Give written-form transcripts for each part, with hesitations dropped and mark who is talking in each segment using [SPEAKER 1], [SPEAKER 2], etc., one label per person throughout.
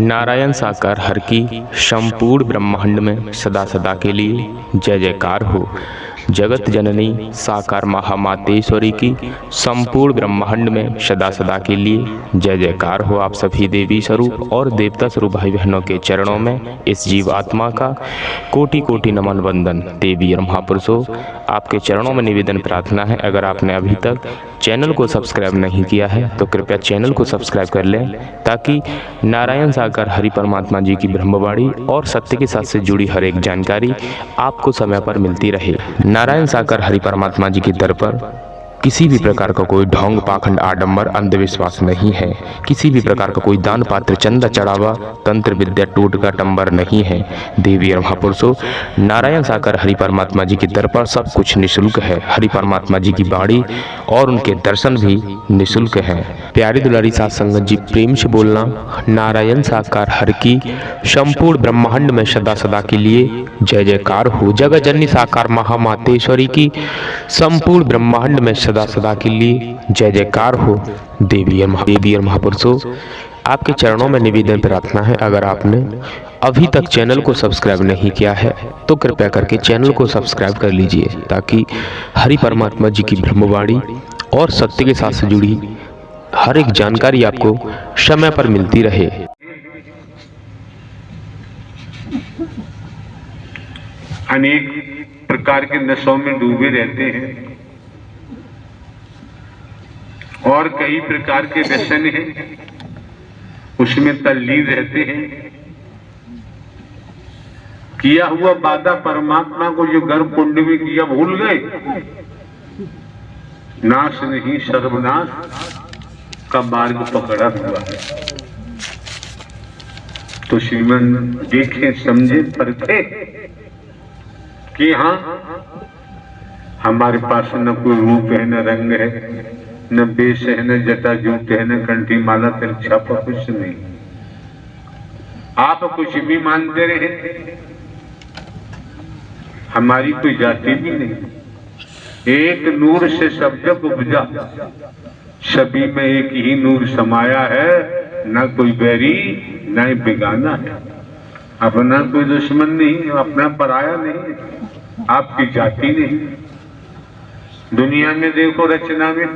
[SPEAKER 1] नारायण साकार हर की संपूर्ण ब्रह्मांड में सदा सदा के लिए जय जयकार हो। जगत जननी साकार महामातेश्वरी की संपूर्ण ब्रह्मांड में सदा सदा के लिए जय जयकार हो। आप सभी देवी स्वरूप और देवता स्वरूप भाई बहनों के चरणों में इस जीव आत्मा का कोटि कोटि नमन वंदन। देवी और महापुरुषों, आपके चरणों में निवेदन प्रार्थना है, अगर आपने अभी तक चैनल को सब्सक्राइब नहीं किया है तो कृपया चैनल को सब्सक्राइब कर लें, ताकि नारायण साकार हरि परमात्मा जी की ब्रह्मवाणी और सत्य के साथ से जुड़ी हर एक जानकारी आपको समय पर मिलती रहे। नारायण साकार हरि परमात्मा जी के दर पर किसी भी प्रकार का कोई ढोंग पाखंड आडंबर अंधविश्वास नहीं है। किसी भी प्रकार का कोई दान पात्र चंदा चढ़ावा तंत्र विद्या टोटका टंबर नहीं है। देवी और महापुरुषों, नारायण साकार हरि परमात्मा जी के दर पर सब कुछ निःशुल्क है। हरि परमात्मा जी की बाणी और उनके दर्शन भी निःशुल्क हैं। प्यारी दुलारी साथ संगत जी, प्रेम से बोलना, नारायण साकार हरि की संपूर्ण ब्रह्मांड में सदा सदा के लिए जय जयकार हो। जगत जननी साकार महामातेश्वरी की संपूर्ण ब्रह्मांड में सदा सदा के लिए जय जयकार हो। देवी और महापुरुषों, आपके चरणों में निवेदन प्रार्थना है, अगर आपने अभी तक चैनल को सब्सक्राइब नहीं किया है तो कृपया करके चैनल को सब्सक्राइब कर लीजिए, ताकि हरि परमात्मा जी की ब्रह्मवाणी और सत्य के साथ से जुड़ी हर एक जानकारी आपको समय पर मिलती रहे।
[SPEAKER 2] अनेक प्रकार के नशों में डूबे रहते हैं और कई प्रकार के व्यसन हैं, उसमें तल्लीन रहते हैं। किया हुआ वादा परमात्मा को जो गर्भ कुंड में किया भूल गए। नाश नहीं सर्वनाश का मार्ग पकड़ा हुआ है। तो श्रीमन देखे समझे परखे कि हाँ, हमारे पास न कोई रूप है, न रंग है, न बेश है, न जटा जूट है, न कंठी माला तिरछा पर कुछ नहीं। आप कुछ भी मानते रहे, हमारी कोई जाति भी नहीं। एक नूर से सब जग उपजा, सभी में एक ही नूर समाया है। न कोई बैरी न बेगाना है, अपना कोई दुश्मन नहीं, अपना पराया नहीं, आपकी जाति नहीं। दुनिया में देखो, रचना में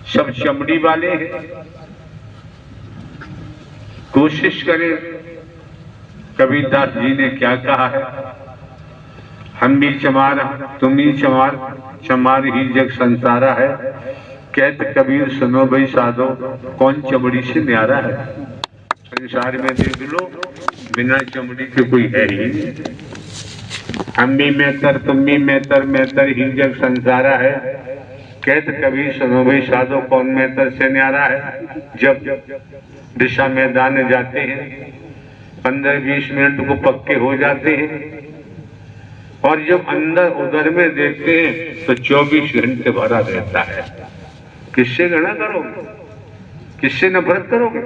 [SPEAKER 2] सब चमड़ी वाले हैं। कोशिश करें, कबीरदास जी ने क्या कहा है, हम भी चमार तुम भी चमार, चमार ही जग संसारा है। कहते कबीर सुनो भाई साधो, कौन चमड़ी से न्यारा है। संसार में देख लो, बिना चमड़ी के कोई है ही नहीं। हम भी मेहतर तुम भी मेहतर, मेहतर ही जग संसारा है। कहते कबीर सुनो भाई साधो, कौन मेहतर से न्यारा है। जब दिशा मैदान जाते हैं, 15-20 मिनट को पक्के हो जाते हैं, और जब अंदर उधर में देखते हैं तो 24 घंटे भरा रहता है। किससे गणना करोगे, किससे नफरत करोगे।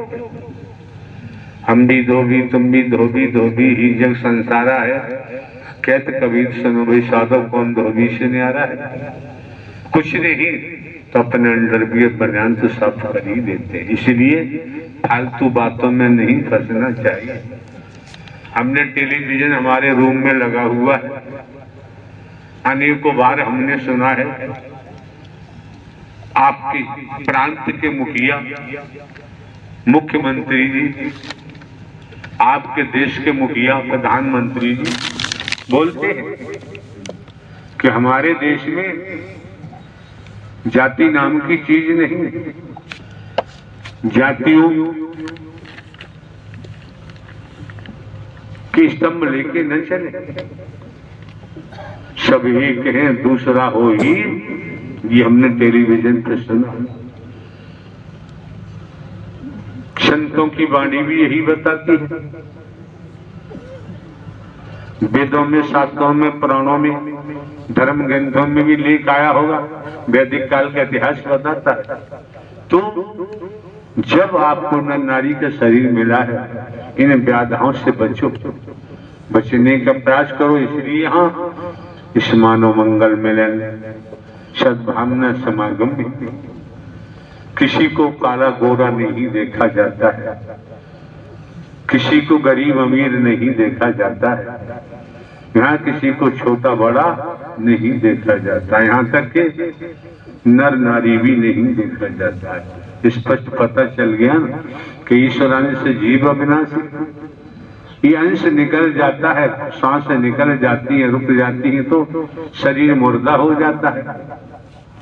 [SPEAKER 2] हम भी धोबी तुम भी धोबी, धोबी ही जग संसारा है। कहते कबीर सुनो भाई साधो, कौन धोबी से न्यारा है। कुछ नहीं तो अपने अंडरवियर बनियान तो साफ कर ही देते हैं। इसलिए फालतू बातों में नहीं फंसना चाहिए। हमने टेलीविजन हमारे रूम में लगा हुआ है, अनेकों बार हमने सुना है आपके प्रांत के मुखिया, मुख्यमंत्री जी, आपके देश के मुखिया, प्रधानमंत्री जी बोलते हैं कि हमारे देश में जाति नाम की चीज नहीं। जातियों की स्तंभ लेके न चले, सब एक हैं दूसरा हो ही। ये हमने टेलीविजन पर सुना। संतों की वाणी भी यही बताती है। वेदों में, शास्त्रों में, पुराणों में, धर्म ग्रंथों में भी लेख आया होगा। वैदिक काल का इतिहास बताता है। तो जब आपको नर नारी का शरीर मिला है, इन व्याधाओं से बचो, बचने का प्रयास करो। इसलिए यहाँ इस मानव मंगल मिलन सद्भावना समागम में किसी को काला गोरा नहीं देखा जाता है। किसी को गरीब अमीर नहीं देखा जाता है, यहाँ किसी को छोटा बड़ा नहीं देखा जाता, यहाँ तक कि नर नारी भी नहीं देखा जाता है। स्पष्ट पता चल गया ना कि ईश्वर अंश से जीव अविनाशी, ये अंश निकल जाता है, सांसें निकल जाती है, रुक जाती है तो शरीर मुर्दा हो जाता है।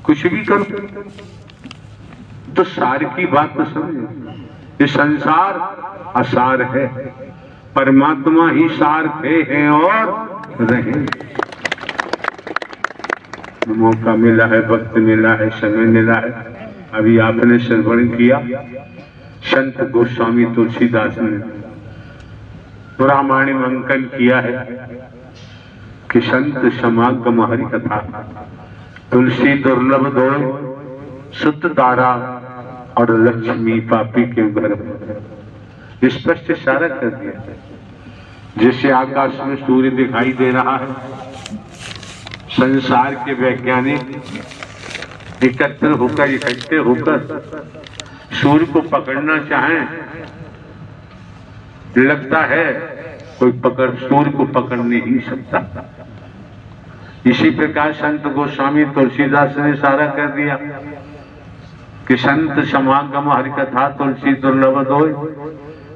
[SPEAKER 2] कुछ भी करो तो सार की बात तो समझो, ये संसार असार है, परमात्मा ही सार थे हैं और रहे। मौका मिला है, वक्त मिला है, समय मिला है। अभी आपने श्रवण किया संत गोस्वामी तुलसीदास ने रामायण अंकन किया है कि संत समागम हरि कथा, तुलसी दुर्लभ दोय, सुत तारा और लक्ष्मी पापी के घर। स्पष्ट इशारा कर दिया, जैसे आकाश में सूर्य दिखाई दे रहा है, संसार के वैज्ञानिक एकत्र होकर, इकट्ठे होकर सूर्य को पकड़ना चाहें, लगता है कोई सूर्य को पकड़ नहीं सकता। इसी प्रकार संत गोस्वामी तुलसीदास ने इशारा कर दिया कि संत समागम हरि कथा तुलसी दुर्लभ दोय।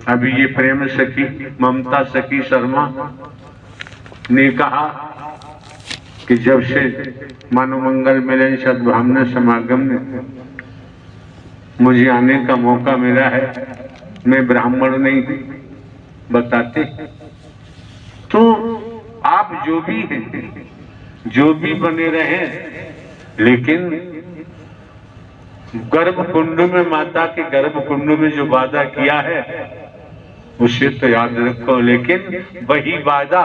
[SPEAKER 2] अभी ये प्रेम सखी ममता सखी शर्मा ने कहा कि जब से मानव मंगल मिलन सद्भावना समागम में मुझे आने का मौका मिला है, मैं ब्राह्मण नहीं बताते, तो आप जो भी हैं, जो भी बने रहे, लेकिन गर्भकुंड में, माता के गर्भकुंड में जो वादा किया है उसे तो याद रखो। लेकिन वही वादा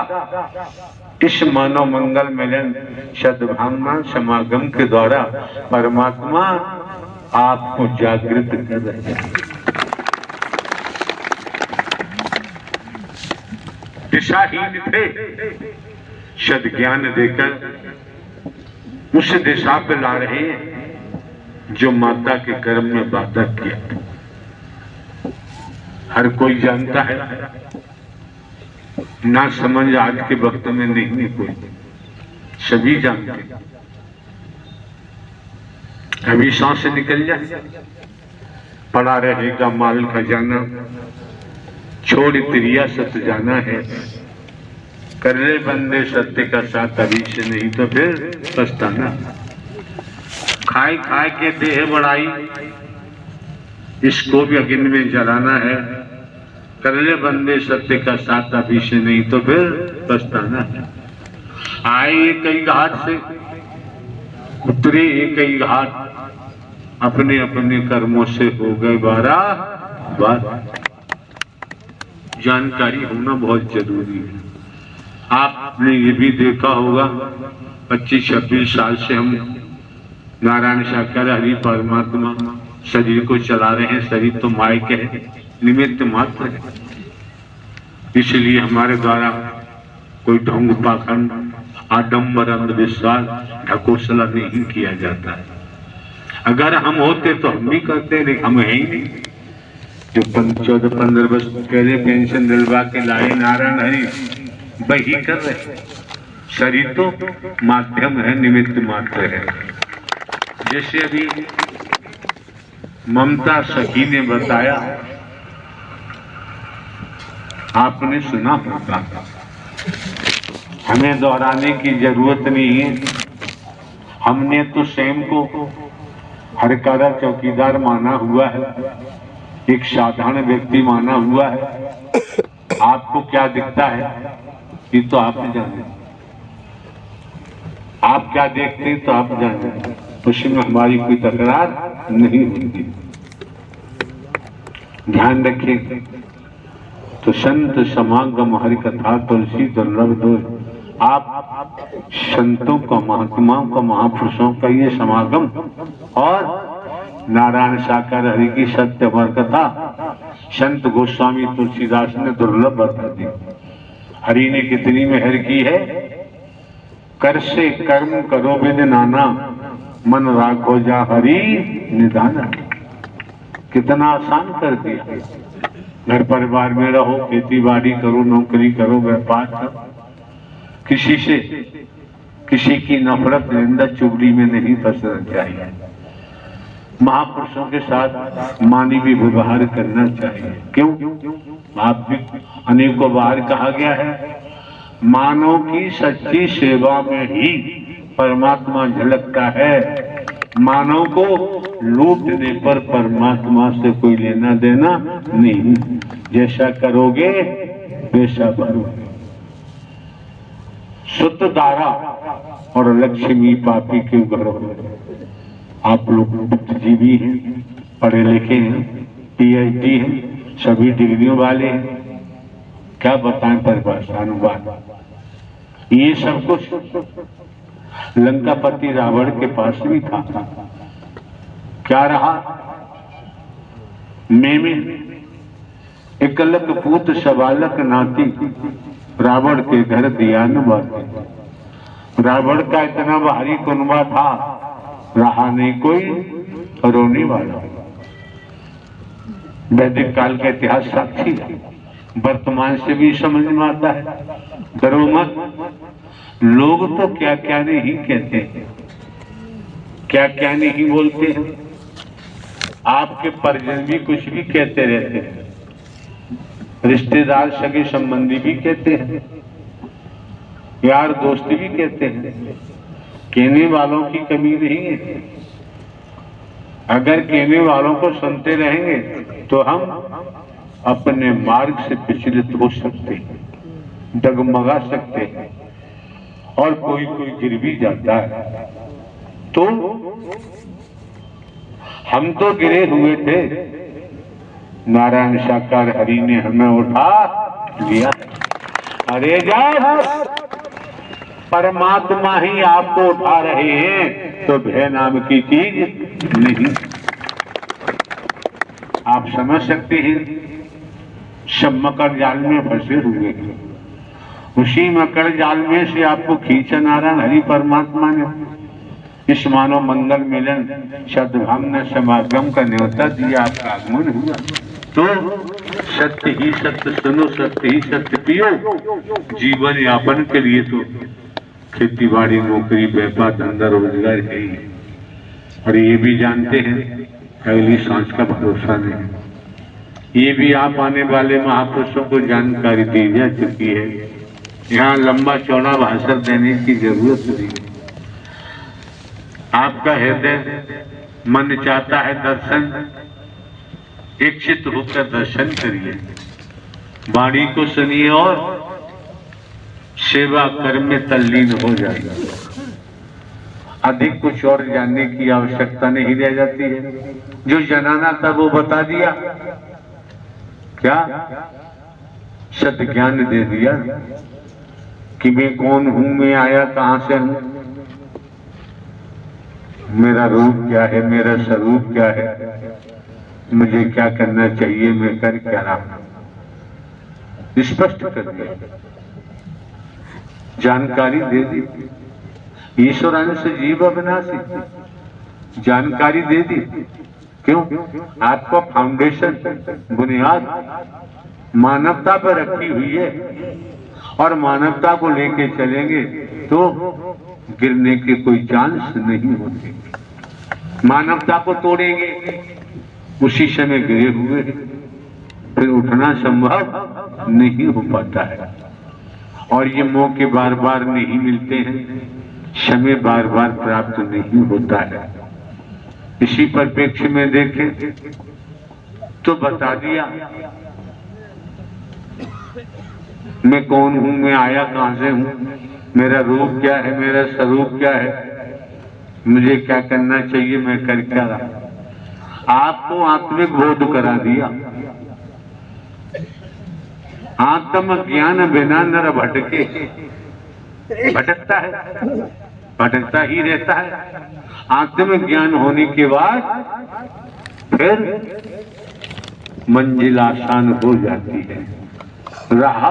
[SPEAKER 2] इस मानव मंगल मिलन सद्भावना समागम के द्वारा परमात्मा आपको जागृत कर रहे हैं। दिशाहीन थे, सद्ज्ञान देकर उस दिशा पे ला रहे हैं जो माता के गर्भ में वादा किया था। हर कोई जानता है, ना समझ आज के वक्त में नहीं कोई, सभी जानते। अभी सांस निकल जाए, पड़ा रहेगा माल खजाना, छोड़ तिरिया सत जाना है, कर ले बंदे सत्य का साथ अभी से, नहीं तो फिर पछताना। खाए खाए के देह बढ़ाई, इसको भी अग्नि में जलाना है, कर ले बंदे सत्य का साथ अभी से, नहीं तो फिर पछताना है। आए एक ही घाट से, उतरे एक ही घाट, अपने अपने कर्मों से हो गए 12 बार। जानकारी होना बहुत जरूरी है। आपने ये भी देखा होगा 25-26 साल से हम नारायण साकार हरि परमात्मा शरीर को चला रहे हैं। शरीर तो मायक है, निमित्त मात्र है, इसलिए हमारे द्वारा कोई ढोंग पाखंड आडंबर अंधविश्वास ढकोसला नहीं किया जाता है। अगर हम होते तो हम भी करते, लेकिन हम है ही नहीं। जो 14-15 वर्ष पहले पेंशन दिलवा के लाए नारायण हरि, वही कर रहे। शरीर तो माध्यम है, निमित्त मात्र है। जैसे अभी ममता सखी ने बताया, आपने सुना होगा, हमें दोहराने की जरूरत नहीं है। हमने तो स्वयं को हरकारा चौकीदार माना हुआ है, एक साधारण व्यक्ति माना हुआ है। आपको क्या दिखता है ये तो आप जाने, आप क्या देखते हैं तो आप जाने, उसमें हमारी कोई तकरार नहीं होती। ध्यान रखिए। तो संत समागम हरि कथा तुलसी दुर्लभ दोष। आप संतों का, महात्माओं का, महापुरुषों का ये समागम और नारायण साकार हरि की सत्य अमर कथा संत गोस्वामी तुलसीदास ने दुर्लभ बता दी। हरि ने कितनी मेहर की है। कर से कर्म करो विद नाना, मन राखो जा हरि निदाना। कितना आसान कर दिया। घर परिवार में रहो, खेती बाड़ी करो, नौकरी करो, व्यापार करो, किसी की नफरत निंदा चुगली में नहीं फंसना चाहिए। महापुरुषों के साथ मानवीय व्यवहार करना चाहिए। क्यों? आप भी अनेकों बार कहा गया है, मानव की सच्ची सेवा में ही परमात्मा झलकता है। मानव को लूटने पर परमात्मा से कोई लेना देना नहीं। जैसा करोगे वैसा भरोगे। शुद्ध धारा और लक्ष्मी पापी के घरों में। आप लोग बुद्धिजीवी हैं, पढ़े लिखे हैं, पीएचडी हैं, सभी डिग्रियों वाले हैं, क्या बताएं परिभाषा अनुवाद। ये सब कुछ लंकापति रावण के पास भी था। क्या रहा? में एकलक पूत सबालक नाती, रावण के घर दिया न बाती। रावण का इतना भारी कुनबा था, रहा नहीं कोई रोने वाला। वैदिक काल का इतिहास साक्षी है, वर्तमान से भी समझ में आता है। डरो मत, लोग तो क्या क्या नहीं कहते हैं, क्या क्या नहीं बोलते हैं। आपके परिजन भी कुछ भी कहते रहते हैं, रिश्तेदार सगे संबंधी भी कहते हैं, यार दोस्त भी कहते हैं। कहने वालों की कमी नहीं है। अगर कहने वालों को सुनते रहेंगे तो हम अपने मार्ग से विचलित हो सकते हैं, डगमगा सकते हैं, और कोई कोई गिर भी जाता है। तो हम तो गिरे हुए थे, नारायण साकार हरि ने हमें उठा लिया। अरे जा, परमात्मा ही आपको उठा रहे हैं, तो भय नाम की चीज नहीं। आप समझ सकते हैं, सब मकर जाल में फंसे हुए हैं। उसी मकर जाल में से आपको खींचा नारायण हरि परमात्मा ने इस मानव मंगल मिलन सद्भावना समागम का न्योता दिया, आपका आगमन हुआ। तो सत्य ही सत्य सुनो, सत्य ही सत्य पियो। जीवन यापन के लिए तो खेती बाड़ी, नौकरी, व्यापार, धंधा, रोजगार है ही। और ये भी जानते हैं अगली सांस का भरोसा नहीं। ये भी आप आने वाले महापुरुषों को जानकारी दी जा चुकी है। यहाँ लंबा चौड़ा भाषण देने की जरूरत नहीं। आपका हृदय मन चाहता है दर्शन, इच्छित होकर दर्शन करिए, वाणी को सुनिए और सेवा कर्म में तल्लीन हो जाइए। अधिक कुछ और जानने की आवश्यकता नहीं रह जाती है। जो जनाना था वो बता दिया, क्या सत ज्ञान दे दिया कि मैं कौन हूं, मैं आया कहां से हूं, मेरा रूप क्या है, मेरा स्वरूप क्या है, मुझे क्या करना चाहिए, मैं कर क्या रहा हूं। स्पष्ट कर दिया, जानकारी दे दी। ईश्वरान से जीव अविनाशी, जानकारी दे दी। क्यों? आपका फाउंडेशन, बुनियाद मानवता पर रखी हुई है, और मानवता को लेके चलेंगे तो गिरने के कोई चांस नहीं होते। मानवता को तोड़ेंगे, उसी समय गिरे हुए, फिर उठना संभव नहीं हो पाता है। और ये मौके बार बार नहीं मिलते हैं, समय बार बार प्राप्त नहीं होता है। इसी परिप्रेक्ष्य में देखें तो बता दिया, मैं कौन हूं, मैं आया कहां से हूं, मेरा रूप क्या है, मेरा स्वरूप क्या है, मुझे क्या करना चाहिए, मैं कर क्या रहा। आपको आत्मिक बोध करा दिया। आत्म ज्ञान बिना नर भटके, भटकता है, भटकता ही रहता है। आत्म ज्ञान होने के बाद फिर मंजिल आसान हो जाती है, राह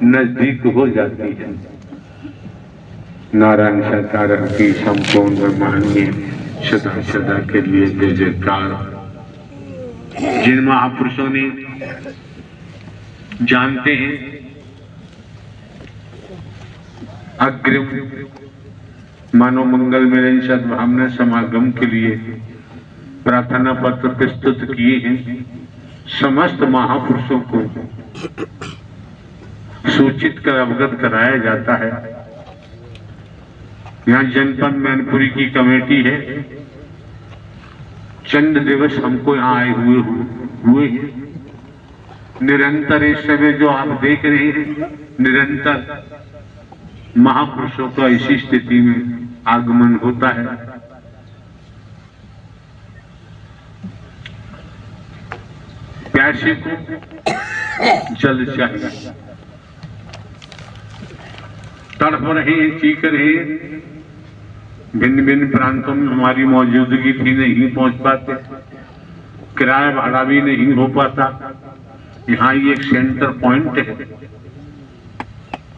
[SPEAKER 2] नजदीक हो जाती है। नारायण सरकार की संपूर्ण ब्रह्मांड में सदा सदा के लिए जय जयकार। जिन महापुरुषों ने जानते हैं अग्रिम मानव मंगल मिलन सद्भावना समागम के लिए प्रार्थना पत्र प्रस्तुत किए हैं। समस्त महापुरुषों को सूचित कर अवगत कराया जाता है। यहाँ जनपद मैनपुरी की कमेटी है। चंद दिवस हमको यहाँ आए हुए हैं। निरंतर इस समय जो आप देख रहे हैं, निरंतर महापुरुषों का इसी स्थिति में आगमन होता है। प्यासे को जल चाहिए, तड़प रहे हैं, चीख रहे हैं। भिन्न भिन्न प्रांतों में हमारी मौजूदगी थी, नहीं पहुंच पाते, किराया भाड़ा भी नहीं हो पाता। यहाँ ये एक सेंटर पॉइंट है,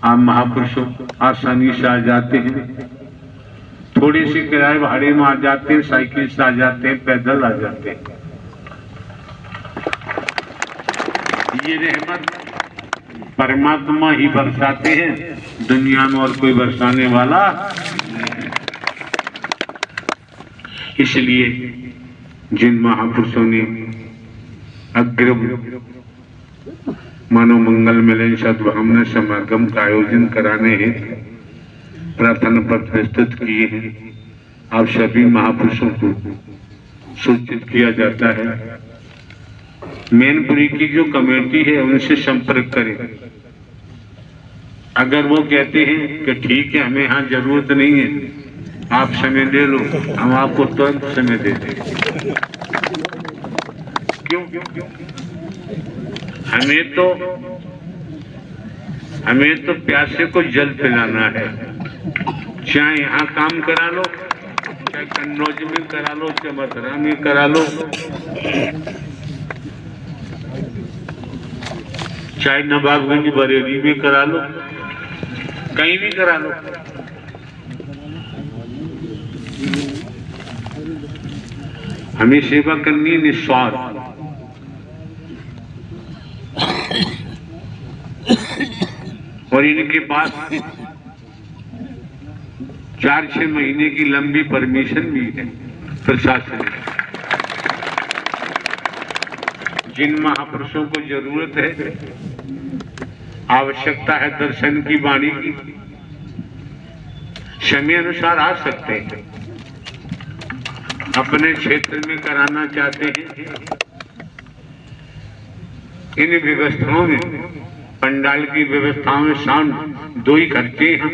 [SPEAKER 2] आप महापुरुषों आसानी से आ जाते हैं। थोड़ी सी किराए भाड़े में आ जाते हैं, साइकिल से आ जाते हैं, पैदल आ जाते हैं। ये रहमत परमात्मा ही बरसाते हैं, दुनिया में और कोई बरसाने वाला। इसलिए जिन महापुरुषों ने अग्रिम मानव मंगल मिलन सद्भावना समागम का आयोजन कराने हेतु प्रार्थना पत्र प्रस्तुत किए हैं, आप सभी महापुरुषों को सूचित किया जाता है। मैनपुरी की जो कमेटी है उनसे संपर्क करें। अगर वो कहते हैं कि ठीक है, हमें यहाँ जरूरत नहीं है, आप समय दे लो, हम आपको तुरंत समय दे देंगे। क्यों? हमें तो प्यासे को जल पिलाना है। चाहे यहाँ काम करा लो, चाहे कन्नौज में करा लो, चाहे मथुरा में करा लो, चाहे नवाबगंज बरेली में करा लो, कहीं भी करा लो। हमें सेवा करनी निस्वार्थ। और इनके पास 4-6 महीने की लंबी परमिशन भी है प्रशासन। जिन महापुरुषों को जरूरत है, आवश्यकता है दर्शन की, वाणी की, समय अनुसार आ सकते हैं। अपने क्षेत्र में कराना चाहते हैं, इन व्यवस्थाओं में, पंडाल की व्यवस्थाओं में साउंड 2 ही खर्चे हैं।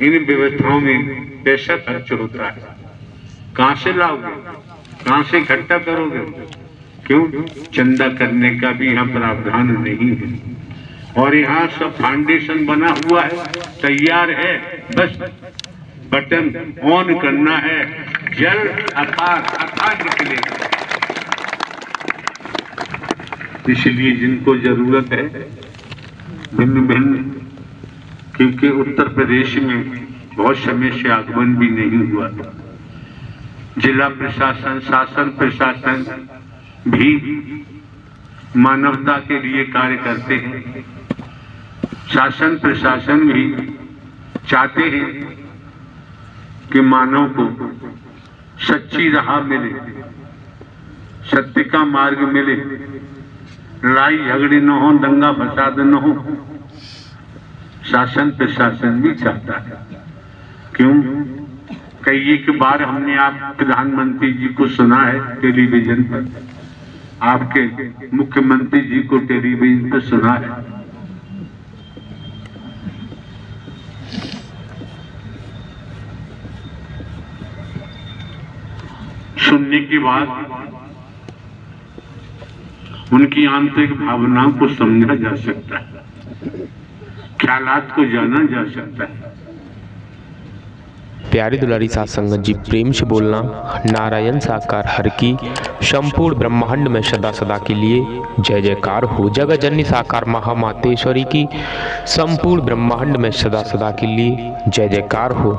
[SPEAKER 2] इन व्यवस्थाओं में पैसा खर्च होता है। कहां से लाओगे, कहां से इकट्ठा करोगे? क्यों? चंदा करने का भी यहाँ प्रावधान नहीं है। और यहाँ सब फाउंडेशन बना हुआ है, तैयार है, बस बटन ऑन करना है, जल अथाह निकलेगा। इसलिए जिनको जरूरत है, भिन्न भिन्न, क्योंकि उत्तर प्रदेश में बहुत समय से आगमन भी नहीं हुआ था। जिला प्रशासन, शासन प्रशासन भी मानवता के लिए कार्य करते हैं। शासन प्रशासन भी चाहते हैं कि मानव को सच्ची राह मिले, सत्य का मार्ग मिले, लड़ाई झगड़े न हो, दंगा फसाद न हो। शासन प्रशासन भी चाहता है। क्यों? कई एक बार हमने आप प्रधानमंत्री जी को सुना है टेलीविजन पर, आपके मुख्यमंत्री जी को टेलीविजन पर सुना है। सुनने के बाद उनकी आंतरिक भावनाओं को समझा जा सकता है, ख्यालात को जाना जा सकता है।
[SPEAKER 1] प्यारी दुलारी साथ संगत जी, प्रेम से बोलना। नारायण साकार हर की संपूर्ण ब्रह्मांड में सदा सदा के लिए जय जयकार हो। जगत जननी साकार महामातेश्वरी की संपूर्ण ब्रह्मांड में सदा सदा के लिए जय जयकार हो।